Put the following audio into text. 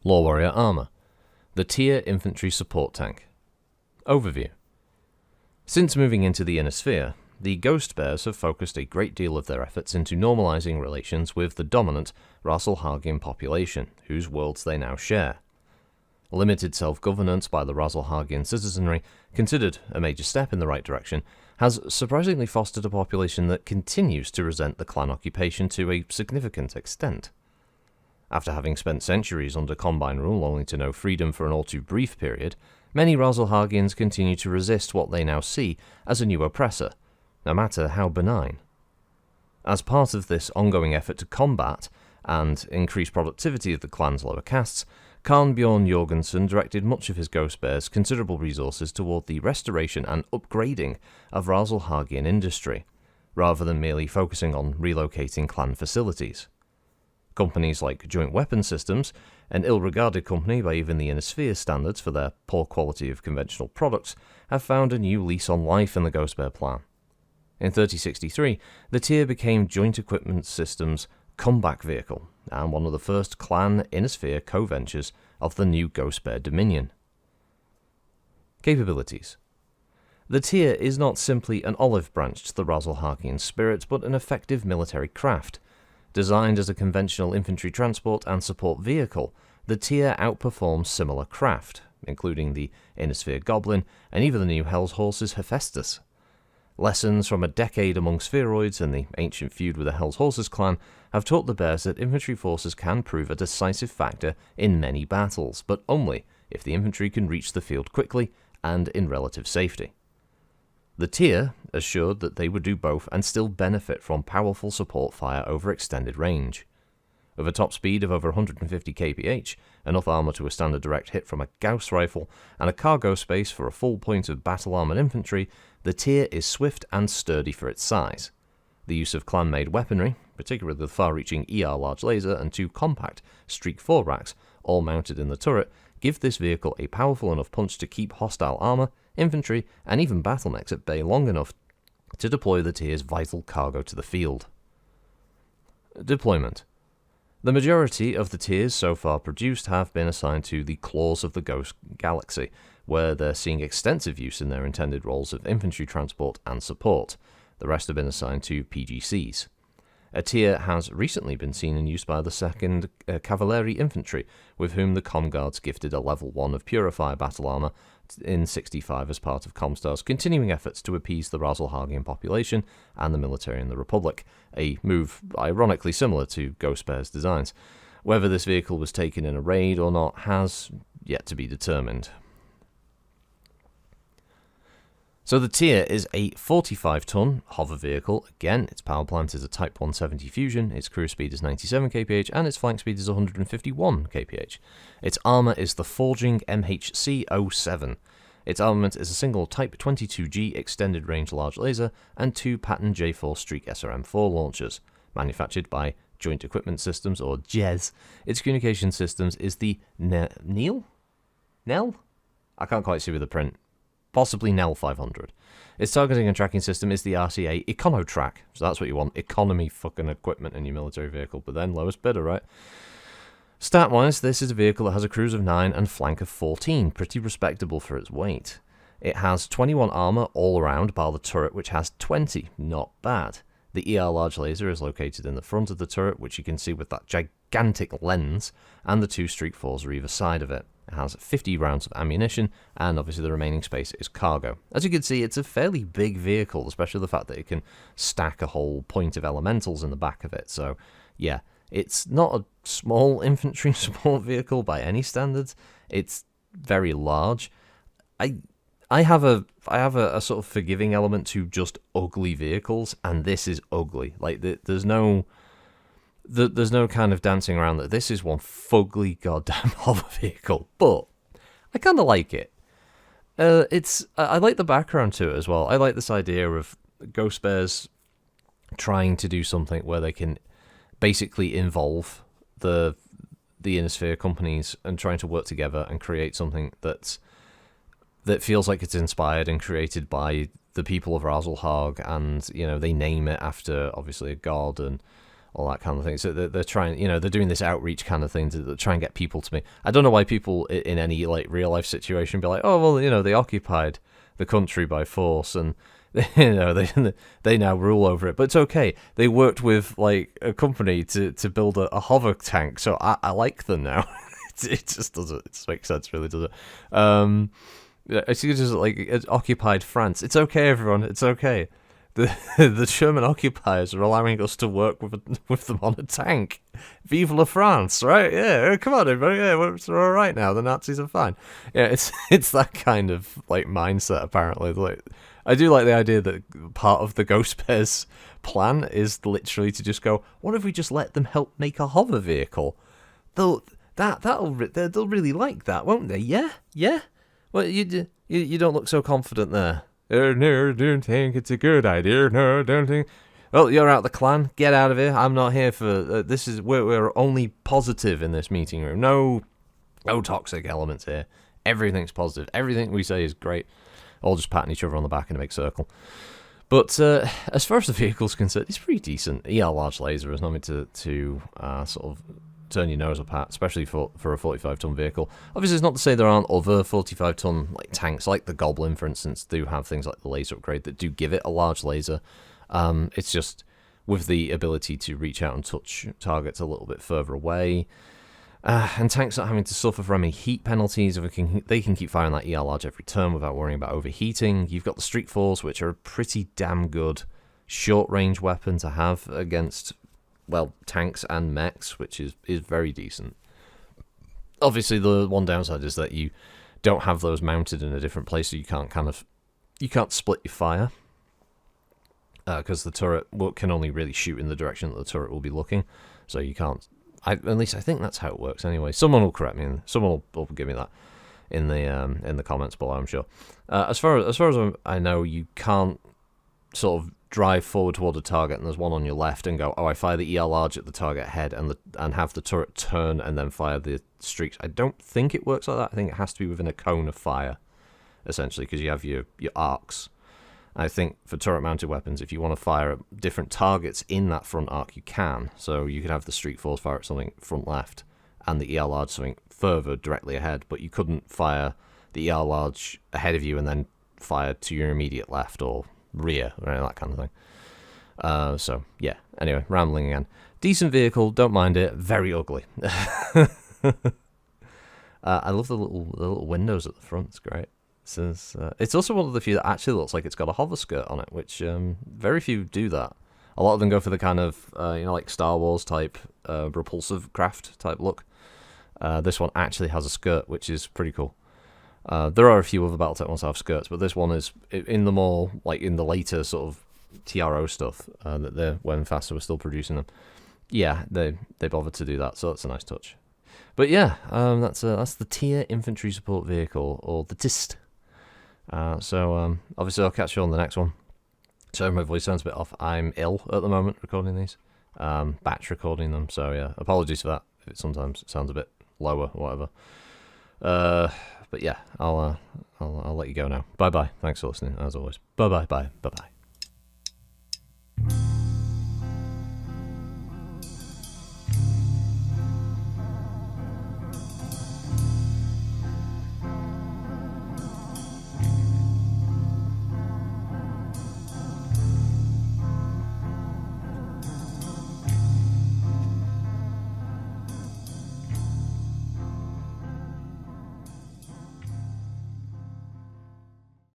LoreWarrior Armour, the Tier Infantry Support Tank. Overview. Since moving into the Inner Sphere, the Ghost Bears have focused a great deal of their efforts into normalizing relations with the dominant Rasalhagian population, whose worlds they now share. Limited self-governance by the Rasalhagian citizenry, considered a major step in the right direction, has surprisingly fostered a population that continues to resent the clan occupation to a significant extent. After having spent centuries under Combine rule only to know freedom for an all too brief period, many Rasalhagians continue to resist what they now see as a new oppressor, no matter how benign. As part of this ongoing effort to combat and increase productivity of the clan's lower castes, Khan Bjorn Jorgensen directed much of his Ghost Bears' considerable resources toward the restoration and upgrading of Rasalhagian industry, rather than merely focusing on relocating clan facilities. Companies like Joint Weapon Systems, an ill-regarded company by even the Inner Sphere standards for their poor quality of conventional products, have found a new lease on life in the Ghost Bear plan. In 3063, the tier became Joint Equipment Systems' comeback vehicle, and one of the first clan Inner Sphere co-ventures of the new Ghost Bear Dominion. Capabilities. The tier is not simply an olive branch to the Rasalhagian spirit, but an effective military craft. Designed as a conventional infantry transport and support vehicle, the tier outperforms similar craft, including the Inner Sphere Goblin and even the new Hell's Horses Hephaestus. Lessons from a decade among spheroids and the ancient feud with the Hell's Horses clan have taught the Bears that infantry forces can prove a decisive factor in many battles, but only if the infantry can reach the field quickly and in relative safety. The tier assured that they would do both and still benefit from powerful support fire over extended range. With a top speed of over 150 kph, enough armor to withstand a direct hit from a Gauss rifle, and a cargo space for a full point of battle-armored infantry, the tier is swift and sturdy for its size. The use of clan-made weaponry, particularly the far-reaching ER large laser and two compact Streak 4 racks, all mounted in the turret, give this vehicle a powerful enough punch to keep hostile armor, infantry, and even battlemechs at bay long enough to deploy the tier's vital cargo to the field. Deployment. The majority of the tiers so far produced have been assigned to the Claws of the Ghost Galaxy, where they're seeing extensive use in their intended roles of infantry transport and support. The rest have been assigned to PGCs. A tier has recently been seen in use by the 2nd Cavalry Infantry, with whom the Comguards gifted a level 1 of Purifier battle armor in 65 as part of Comstar's continuing efforts to appease the Rasalhagian population and the military in the Republic, a move ironically similar to Ghost Bear's designs. Whether this vehicle was taken in a raid or not has yet to be determined. So the tier is a 45-ton hover vehicle. Again, its power plant is a Type 170 Fusion, its cruise speed is 97 kph, and its flank speed is 151 kph. Its armor is the Forging MHC-07. Its armament is a single Type 22G extended range large laser and two Pattern J4 Streak SRM-4 launchers. Manufactured by Joint Equipment Systems, or JES, its communication systems is the Nell? I can't quite see with the print. Possibly Nell 500. Its targeting and tracking system is the RCA EconoTrack, so that's what you want, economy fucking equipment in your military vehicle, but then lowest bidder, right? Stat-wise, this is a vehicle that has a cruise of 9 and flank of 14, pretty respectable for its weight. It has 21 armor all around, bar the turret, which has 20, not bad. The ER large laser is located in the front of the turret, which you can see with that gigantic lens, and the two Streak 4s are either side of it. It has 50 rounds of ammunition, and obviously the remaining space is cargo. As you can see, it's a fairly big vehicle, especially the fact that it can stack a whole point of elementals in the back of it. So, yeah, it's not a small infantry support vehicle by any standards. It's very large. I have a sort of forgiving element to just ugly vehicles, and this is ugly. Like, there's no kind of dancing around that. This is one fugly goddamn hover vehicle, but I kind of like it. I like the background to it as well. I like this idea of Ghost Bears trying to do something where they can basically involve the Inner Sphere companies and trying to work together and create something that feels like it's inspired and created by the people of Rasalhag, and they name it after obviously a god and all that kind of thing. So they're trying, you know, they're doing this outreach kind of thing to try and get people to me. I don't know why people in any like real life situation be like, oh well, you know, they occupied the country by force and you know they now rule over it. But it's okay. They worked with like a company to build a hover tank, so I like them now. It just doesn't. It just makes sense, really, does it? It's just like it occupied France. It's okay, everyone. It's okay. The German occupiers are allowing us to work with them on a tank. Vive la France, right? Yeah, come on, everybody. Yeah, we're all right now. The Nazis are fine. Yeah, it's that kind of like mindset. Apparently, like I do like the idea that part of the Ghost Bears plan is literally to just go, what if we just let them help make a hover vehicle? They'll really like that, won't they? Yeah. Well, you don't look so confident there. No, don't think it's a good idea. No, don't think. Well, you're out the clan. Get out of here. I'm not here for this. We're only positive in this meeting room. No toxic elements here. Everything's positive. Everything we say is great. All just patting each other on the back in a big circle. But as far as the vehicle's concerned, it's pretty decent. large laser is nothing to sort of turn your nose up at, especially for a 45-ton vehicle. Obviously, it's not to say there aren't other 45-ton like tanks, like the Goblin, for instance, do have things like the laser upgrade that do give it a large laser. It's just with the ability to reach out and touch targets a little bit further away. And tanks not having to suffer from any heat penalties. They can keep firing that large every turn without worrying about overheating. You've got the Streak Force, which are a pretty damn good short-range weapon to have against, well, tanks and mechs, which is very decent. Obviously, the one downside is that you don't have those mounted in a different place, so you can't split your fire, because the turret can only really shoot in the direction that the turret will be looking, so you can't. At least I think that's how it works. Anyway, someone will correct me, and someone will give me that in the comments below, I'm sure. As far as I know, you can't sort of drive forward toward a target and there's one on your left and go, oh, I fire the large at the target head and have the turret turn and then fire the streaks. I don't think it works like that. I think it has to be within a cone of fire, essentially, because you have your arcs. I think for turret-mounted weapons, if you want to fire at different targets in that front arc, you can. So you could have the Streak Force fire at something front left and the large something further directly ahead, but you couldn't fire the large ahead of you and then fire to your immediate left or rear, or that kind of thing. So yeah, anyway, rambling again. Decent vehicle, don't mind it. Very ugly. I love the little windows at the front. It's great. It's also one of the few that actually looks like it's got a hover skirt on it, which very few do that. A lot of them go for the kind of like Star Wars type repulsive craft type look. This one actually has a skirt, which is pretty cool. There are a few other Battletech ones that have skirts, but this one is in the more, like in the later sort of TRO stuff, when Faster was still producing them. Yeah, they bothered to do that, so that's a nice touch. But yeah, that's the Tier Infantry Support Vehicle, or the TIST. So obviously I'll catch you on the next one. So my voice sounds a bit off. I'm ill at the moment recording these, batch recording them. So yeah, apologies for that if it sometimes sounds a bit lower or whatever. But yeah, I'll let you go now. Bye bye. Thanks for listening as always. Bye bye.